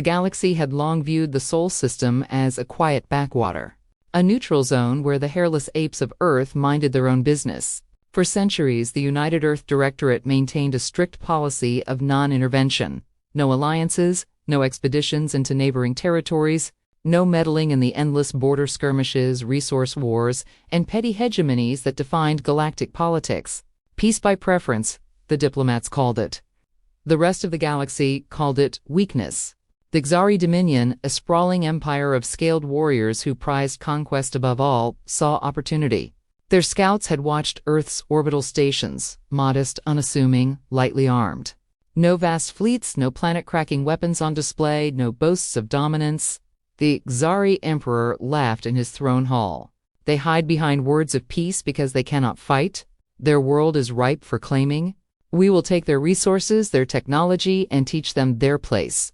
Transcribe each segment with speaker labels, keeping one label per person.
Speaker 1: The galaxy had long viewed the Sol system as a quiet backwater, a neutral zone where the hairless apes of Earth minded their own business. For centuries, the United Earth Directorate maintained a strict policy of non-intervention. No alliances, no expeditions into neighboring territories, no meddling in the endless border skirmishes, resource wars, and petty hegemonies that defined galactic politics. Peace by preference, the diplomats called it. The rest of the galaxy called it weakness. The Xari Dominion, a sprawling empire of scaled warriors who prized conquest above all, saw opportunity. Their scouts had watched Earth's orbital stations, modest, unassuming, lightly armed. No vast fleets, no planet-cracking weapons on display, no boasts of dominance. The Xari Emperor laughed in his throne hall. They hide behind words of peace because they cannot fight. Their world is ripe for claiming. We will take their resources, their technology, and teach them their place.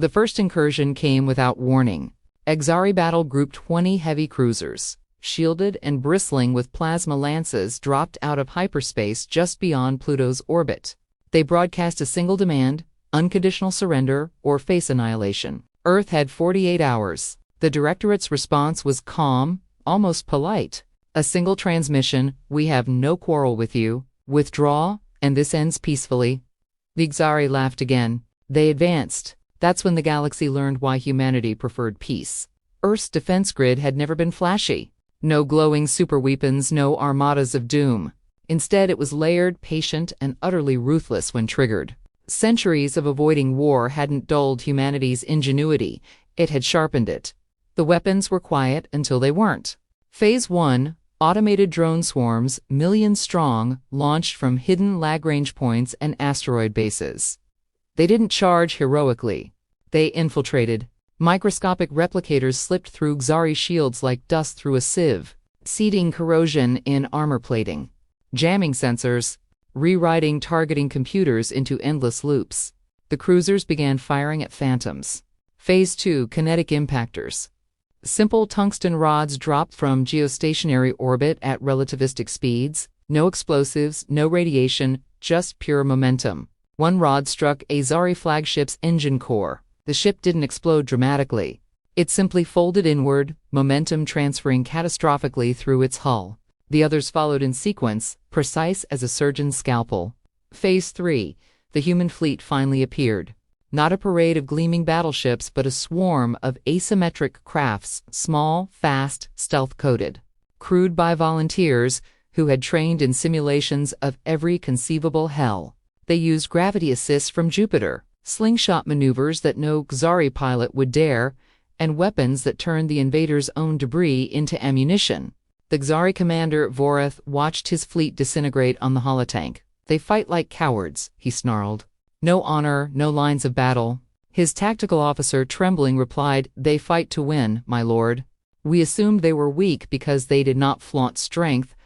Speaker 1: The first incursion came without warning. A Xari battle group 20 heavy cruisers, shielded and bristling with plasma lances, dropped out of hyperspace just beyond Pluto's orbit. They broadcast a single demand: unconditional surrender or face annihilation. Earth had 48 hours. The Directorate's response was calm, almost polite. A single transmission: we have no quarrel with you. Withdraw, and this ends peacefully. The Xari laughed again. They advanced. That's when the galaxy learned why humanity preferred peace. Earth's defense grid had never been flashy. No glowing superweapons, no armadas of doom. Instead, it was layered, patient, and utterly ruthless when triggered. Centuries of avoiding war hadn't dulled humanity's ingenuity, it had sharpened it. The weapons were quiet until they weren't. Phase 1, automated drone swarms, millions strong, launched from hidden Lagrange points and asteroid bases. They didn't charge heroically. They infiltrated. Microscopic replicators slipped through Xari shields like dust through a sieve, seeding corrosion in armor plating, jamming sensors, rewriting targeting computers into endless loops. The cruisers began firing at phantoms. Phase 2, kinetic impactors. Simple tungsten rods dropped from geostationary orbit at relativistic speeds. No explosives, no radiation, just pure momentum. One rod struck a Xari flagship's engine core. The ship didn't explode dramatically. It simply folded inward, momentum transferring catastrophically through its hull. The others followed in sequence, precise as a surgeon's scalpel. Phase 3, the human fleet finally appeared. Not a parade of gleaming battleships, but a swarm of asymmetric crafts, small, fast, stealth-coated. Crewed by volunteers who had trained in simulations of every conceivable hell. They used gravity assists from Jupiter, slingshot maneuvers that no Xari pilot would dare, and weapons that turned the invaders' own debris into ammunition. The Xari commander, Voreth, watched his fleet disintegrate on the holotank. "They fight like cowards," he snarled. "No honor, no lines of battle." His tactical officer, trembling, replied, "They fight to win, my lord. We assumed they were weak because they did not flaunt strength.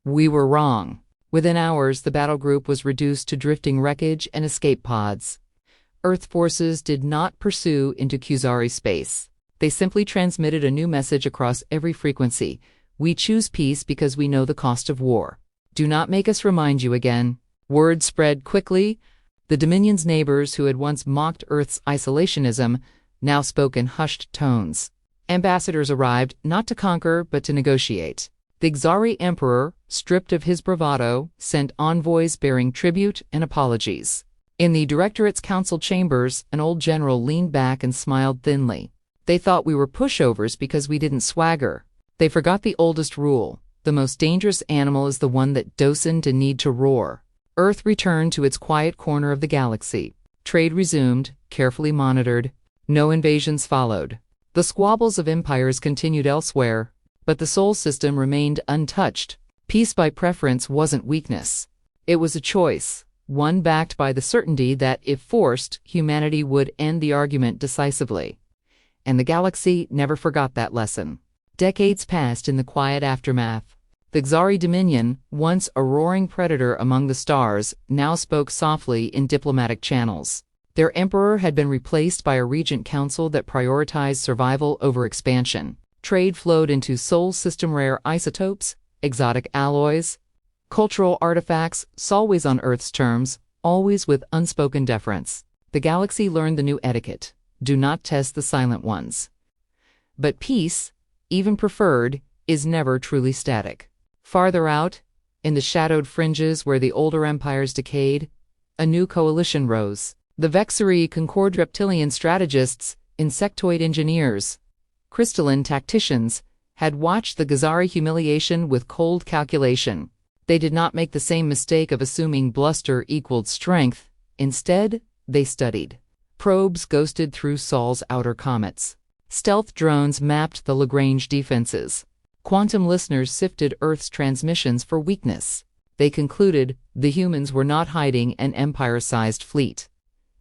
Speaker 1: We were wrong." Within hours, the battle group was reduced to drifting wreckage and escape pods. Earth forces did not pursue into Xari space. They simply transmitted a new message across every frequency: "We choose peace because we know the cost of war. Do not make us remind you again." Word spread quickly. The Dominion's neighbors, who had once mocked Earth's isolationism, now spoke in hushed tones. Ambassadors arrived, not to conquer, but to negotiate. The Xari Emperor, stripped of his bravado, sent envoys bearing tribute and apologies. In the Directorate's council chambers, an old general leaned back and smiled thinly. "They thought we were pushovers because we didn't swagger. They forgot the oldest rule: the most dangerous animal is the one that doesn't need to roar." Earth returned to its quiet corner of the galaxy. Trade resumed, carefully monitored. No invasions followed. The squabbles of empires continued elsewhere, but the Sol system remained untouched. Peace by preference wasn't weakness. It was a choice, one backed by the certainty that, if forced, humanity would end the argument decisively. And the galaxy never forgot that lesson. Decades passed in the quiet aftermath. The Xari Dominion, once a roaring predator among the stars, now spoke softly in diplomatic channels. Their emperor had been replaced by a regent council that prioritized survival over expansion. Trade flowed into Sol system rare isotopes, exotic alloys, cultural artifacts, always on Earth's terms, always with unspoken deference. The galaxy learned the new etiquette. do not test the silent ones. But peace, even preferred, is never truly static. Farther out, in the shadowed fringes where the older empires decayed, a new coalition rose. The Vexeri Concord reptilian strategists, insectoid engineers, crystalline tacticians, had watched the Gazari humiliation with cold calculation. They did not make the same mistake of assuming bluster equaled strength. Instead, they studied. Probes ghosted through Sol's outer comets. Stealth drones mapped the Lagrange defenses. Quantum listeners sifted Earth's transmissions for weakness. They concluded the humans were not hiding an empire-sized fleet.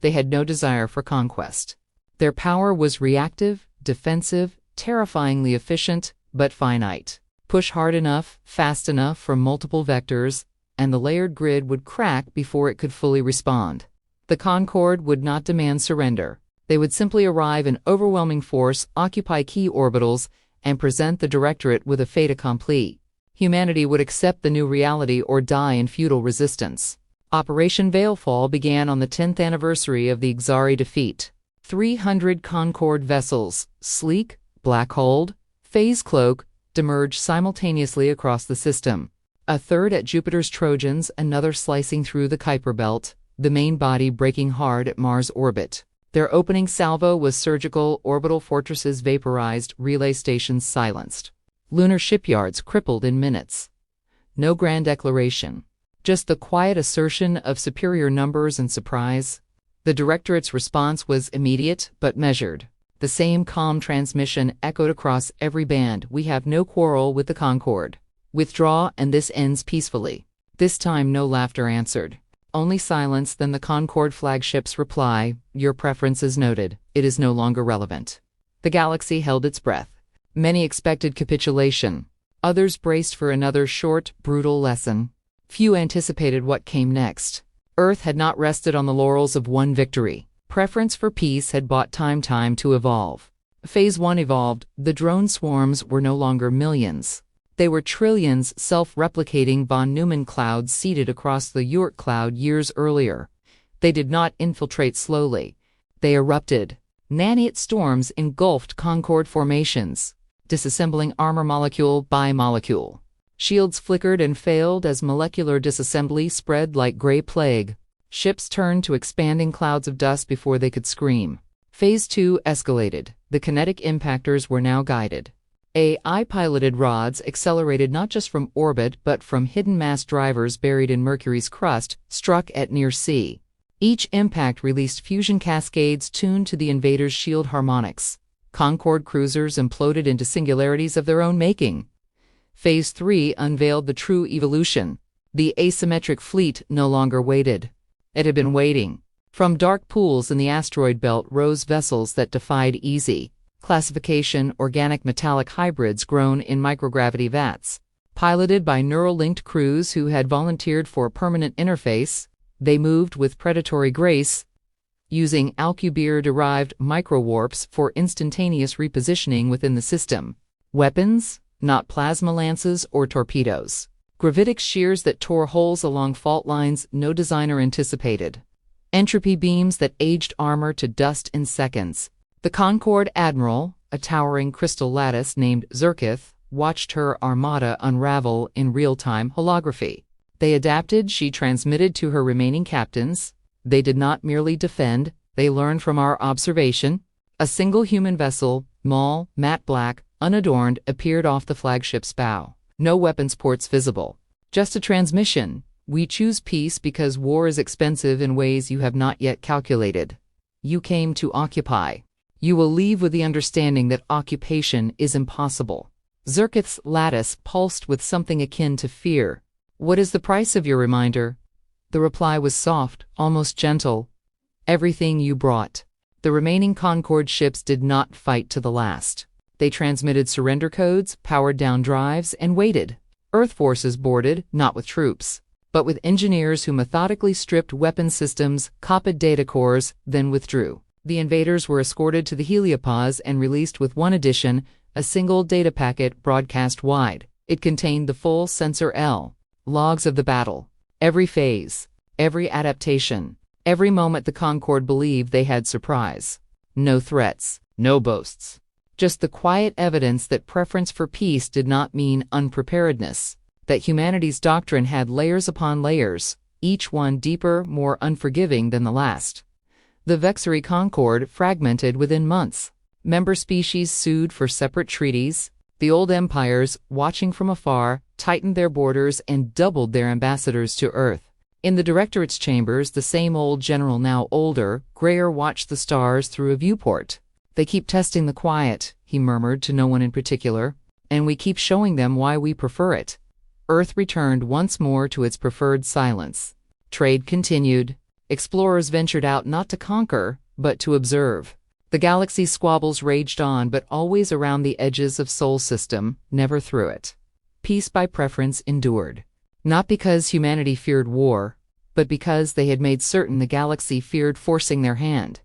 Speaker 1: They had no desire for conquest. Their power was reactive, defensive, terrifyingly efficient, but finite. Push hard enough, fast enough from multiple vectors, and the layered grid would crack before it could fully respond. The Concorde would not demand surrender. They would simply arrive in overwhelming force, occupy key orbitals, and present the Directorate with a fait accompli. Humanity would accept the new reality or die in futile resistance. Operation Veilfall began on the 10th anniversary of the Xari defeat. 300 Concorde vessels, sleek, black-hulled, phase-cloaked, emerged simultaneously across the system. A third at Jupiter's Trojans, another slicing through the Kuiper Belt, the main body breaking hard at Mars' orbit. Their opening salvo was surgical, orbital fortresses vaporized, relay stations silenced. Lunar shipyards crippled in minutes. No grand declaration. Just the quiet assertion of superior numbers and surprise. The Directorate's response was immediate but measured. The same calm transmission echoed across every band. We have no quarrel with the Concorde. Withdraw and this ends peacefully. This time no laughter answered. Only silence. Then the Concorde flagship's reply, your preference is noted. It is no longer relevant. The galaxy held its breath. Many expected capitulation. Others braced for another short, brutal lesson. Few anticipated what came next. Earth had not rested on the laurels of one victory. Preference for peace had bought time to evolve. Phase 1 evolved. The drone swarms were no longer millions. They were trillions, self-replicating von Neumann clouds seeded across the Oort cloud years earlier. They did not infiltrate slowly. They erupted. Naniot storms engulfed Concorde formations, disassembling armor molecule by molecule. Shields flickered and failed as molecular disassembly spread like gray plague. Ships turned to expanding clouds of dust before they could scream. Phase 2 escalated. The kinetic impactors were now guided. AI-piloted rods accelerated not just from orbit but from hidden mass drivers buried in Mercury's crust, struck at near sea. Each impact released fusion cascades tuned to the invader's shield harmonics. Concorde cruisers imploded into singularities of their own making. Phase 3 unveiled the true evolution. The asymmetric fleet no longer waited. It had been waiting. From dark pools in the asteroid belt rose vessels that defied easy classification organic metallic hybrids grown in microgravity vats. Piloted by neural-linked crews who had volunteered for a permanent interface, they moved with predatory grace, using Alcubierre-derived microwarps for instantaneous repositioning within the system. Weapons, not plasma lances or torpedoes. Gravitic shears that tore holes along fault lines no designer anticipated. Entropy beams that aged armor to dust in seconds. The Concorde Admiral, a towering crystal lattice named Zerkith, watched her armada unravel in real-time holography. They adapted. She transmitted to her remaining captains. They did not merely defend, they learned from our observation. A single human vessel, small, matte black, unadorned, appeared off the flagship's bow. No weapons ports visible. Just a transmission. We choose peace because war is expensive in ways you have not yet calculated. You came to occupy. You will leave with the understanding that occupation is impossible. Zerkith's lattice pulsed with something akin to fear. What is the price of your reminder? The reply was soft, almost gentle. Everything you brought. The remaining Concorde ships did not fight to the last. They transmitted surrender codes, powered down drives, and waited. Earth forces boarded, not with troops, but with engineers who methodically stripped weapon systems, copied data cores, then withdrew. The invaders were escorted to the heliopause and released with one addition, a single data packet broadcast wide. It contained the full Sensor L. Logs of the battle. Every phase. Every adaptation. Every moment the Concorde believed they had surprise. No threats, no boasts. Just the quiet evidence that preference for peace did not mean unpreparedness, that humanity's doctrine had layers upon layers, each one deeper, more unforgiving than the last. The Vexillary Concord fragmented within months. Member species sued for separate treaties. The old empires, watching from afar, tightened their borders and doubled their ambassadors to Earth. In the Directorate's chambers, the same old general, now older, grayer, watched the stars through a viewport. "They keep testing the quiet," he murmured to no one in particular, "and we keep showing them why we prefer it." Earth returned once more to its preferred silence. Trade continued. Explorers ventured out not to conquer, but to observe. The galaxy's squabbles raged on, but always around the edges of Sol System, never through it. Peace by preference endured. Not because humanity feared war, but because they had made certain the galaxy feared forcing their hand.